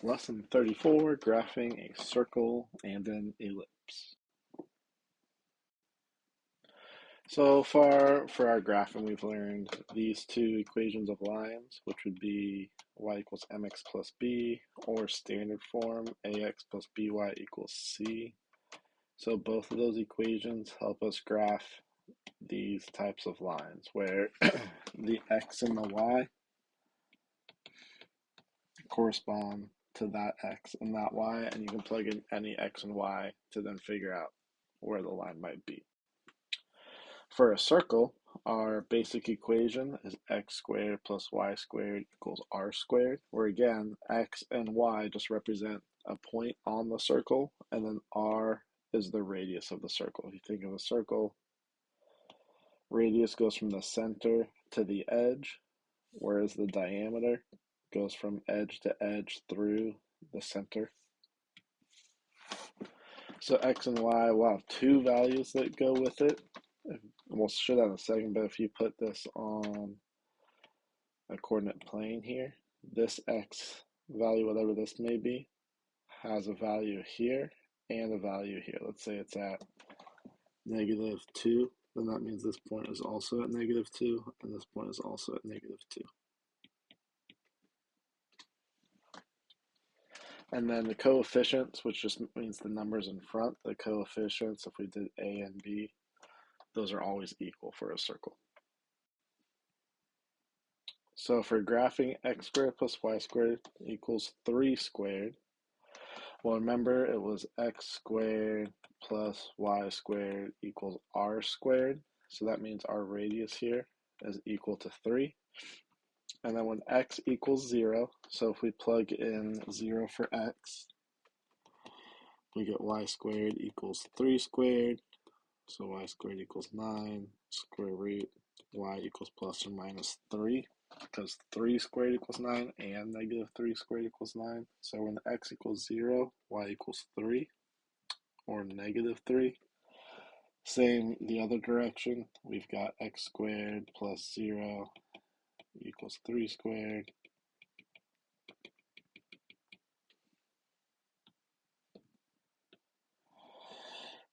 Lesson 34, graphing a circle and an ellipse. So far for our graphing, we've learned these two equations of lines, which would be y equals mx plus b, or standard form, ax plus by equals c. So both of those equations help us graph these types of lines, where the x and the y correspond to that x and that y, and you can plug in any x and y to then figure out where the line might be. For a circle, our basic equation is x squared plus y squared equals r squared, where again, x and y just represent a point on the circle, and then r is the radius of the circle. If you think of a circle, radius goes from the center to the edge, whereas the diameter goes from edge to edge through the center. So x and y will have two values that go with it. We'll show that in a second, but if you put this on a coordinate plane here, this x value, whatever this may be, has a value here and a value here. Let's say it's at -2, then that means this point is also at -2, and this point is also at -2. And then the coefficients, which just means the numbers in front, the coefficients, if we did a and b, those are always equal for a circle. So for graphing x squared plus y squared equals 3 squared, well, remember it was x squared plus y squared equals r squared. So that means our radius here is equal to 3. And then when x equals 0, so if we plug in 0 for x, we get y squared equals 3 squared. So y squared equals 9, square root y equals plus or minus 3, because 3 squared equals 9 and -3 squared equals 9. So when x equals 0, y equals 3, or -3. Same the other direction, we've got x squared plus 0 equals 3 squared.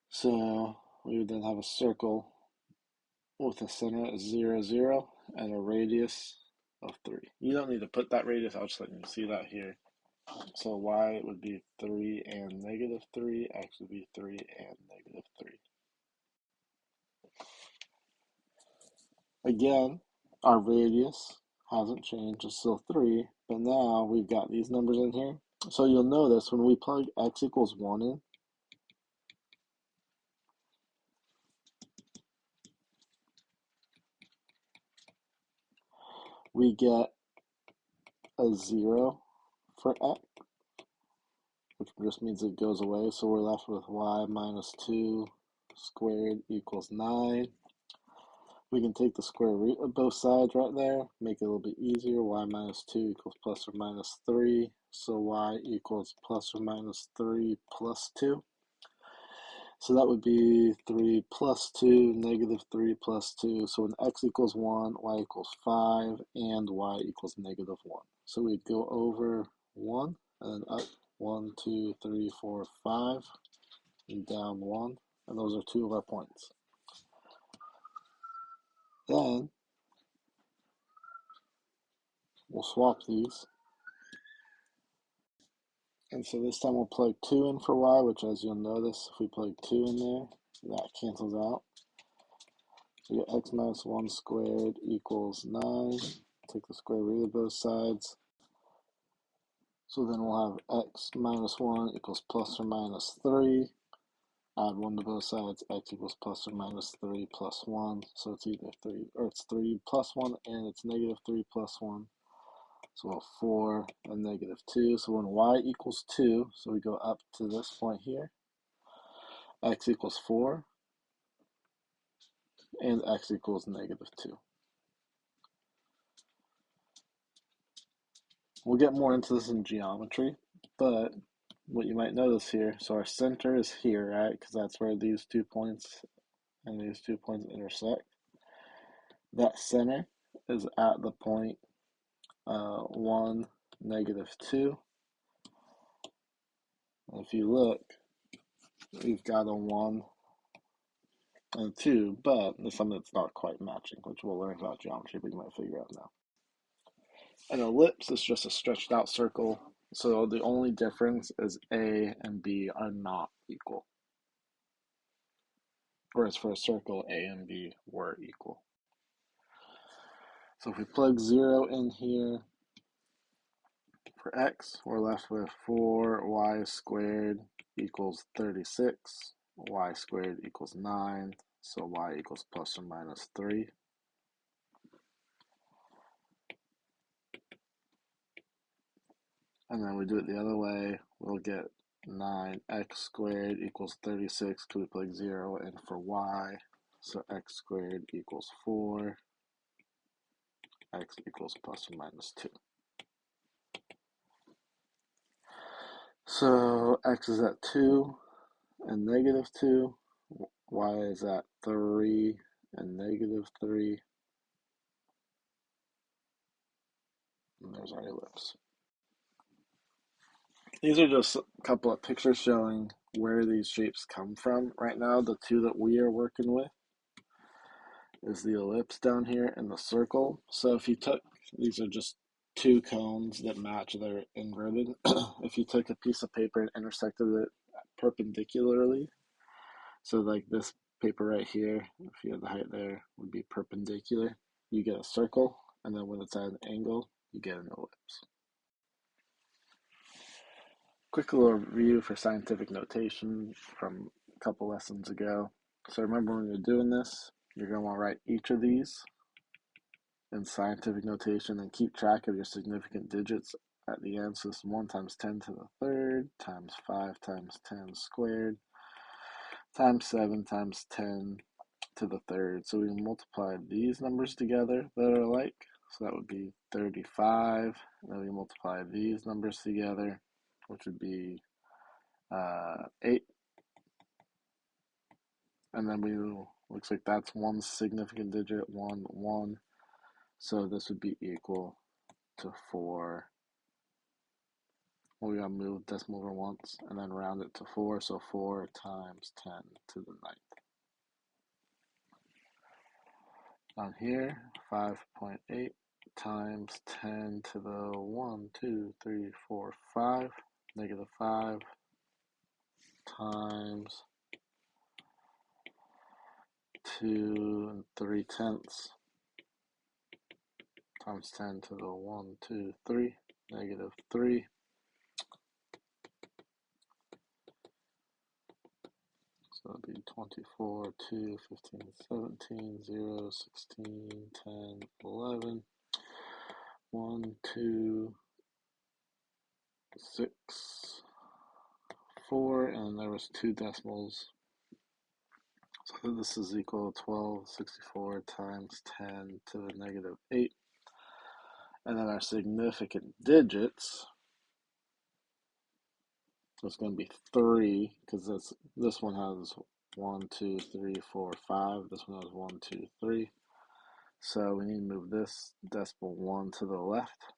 So we would then have a circle with a center at 0, 0, and a radius of 3. You don't need to put that radius, I'll just let you see that here. So y would be 3 and -3, x would be 3 and -3. Again, our radius hasn't changed, it's still 3, but now we've got these numbers in here. So you'll notice when we plug x equals 1 in, we get a 0 for x, which just means it goes away. So we're left with y minus 2 squared equals 9. We can take the square root of both sides right there, make it a little bit easier. Y minus 2 equals plus or minus 3. So y equals plus or minus 3 plus 2. So that would be 3 plus 2, -3 plus 2. So when x equals 1, y equals 5, and y equals -1. So we'd go over 1, and then up 1, 2, 3, 4, 5, and down 1. And those are two of our points. Then we'll swap these. And so this time we'll plug 2 in for y, which as you'll notice, if we plug 2 in there, that cancels out. So we get x minus 1 squared equals 9. Take the square root of both sides. So then we'll have x minus 1 equals plus or minus 3. Add 1 to both sides, x equals plus or minus 3 plus 1. So it's either 3, or it's 3 plus 1, and it's -3 plus 1. So we'll have 4 and -2. So when y equals 2, so we go up to this point here, x equals 4, and x equals -2. We'll get more into this in geometry, but what you might notice here, so our center is here, right? Because that's where these 2 points and these 2 points intersect. That center is at the point 1, -2. If you look, we've got a 1 and a 2, but there's something that's not quite matching, which we'll learn about geometry, but you might figure out now. An ellipse is just a stretched out circle, so the only difference is A and B are not equal. Whereas for a circle, A and B were equal. So if we plug 0 in here for x, we're left with 4y squared equals 36, y squared equals 9, so y equals plus or minus 3. And then we do it the other way, we'll get 9x squared equals 36 because we plug 0 in for y, so x squared equals 4, x equals plus or minus 2. So x is at 2 and negative 2, y is at 3 and negative 3, and there's our ellipse. These are just a couple of pictures showing where these shapes come from. Right now, the two that we are working with is the ellipse down here and the circle. So if you took, these are just two cones that match, they're inverted. If you took a piece of paper and intersected it perpendicularly, so like this paper right here, if you had the height there, would be perpendicular, you get a circle, and then when it's at an angle, you get an ellipse. Quick little review for scientific notation from a couple lessons ago. So remember when you're doing this, you're going to want to write each of these in scientific notation and keep track of your significant digits at the end. So this is 1 times 10 to the third times 5 times 10 squared times 7 times 10 to the third. So we multiply these numbers together that are alike. So that would be 35. And then we multiply these numbers together, which would be 8. And then looks like that's one significant digit, 1, 1. So this would be equal to 4. Well, we gotta move decimal over once and then round it to 4. So 4 times 10 to the 9th. Down here, 5.8 times 10 to the 1, 2, 3, 4, 5, negative 5 times 2 3/10 times 10 to the 1, 2, 3, negative 3. So it'll be 24, 2, 15, 17, 0, 16, 10, 11, 1, 2, 6, 4, and there was 2 decimals. So this is equal to 1264 times 10 to the negative 8. And then our significant digits, so it's going to be 3, because this one has 1, 2, 3, 4, 5. This one has 1, 2, 3. So we need to move this decimal 1 to the left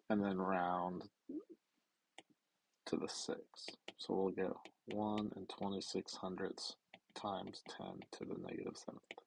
and then round to the 6. So we'll get 1 and 26 hundredths times 10 to the negative 7th.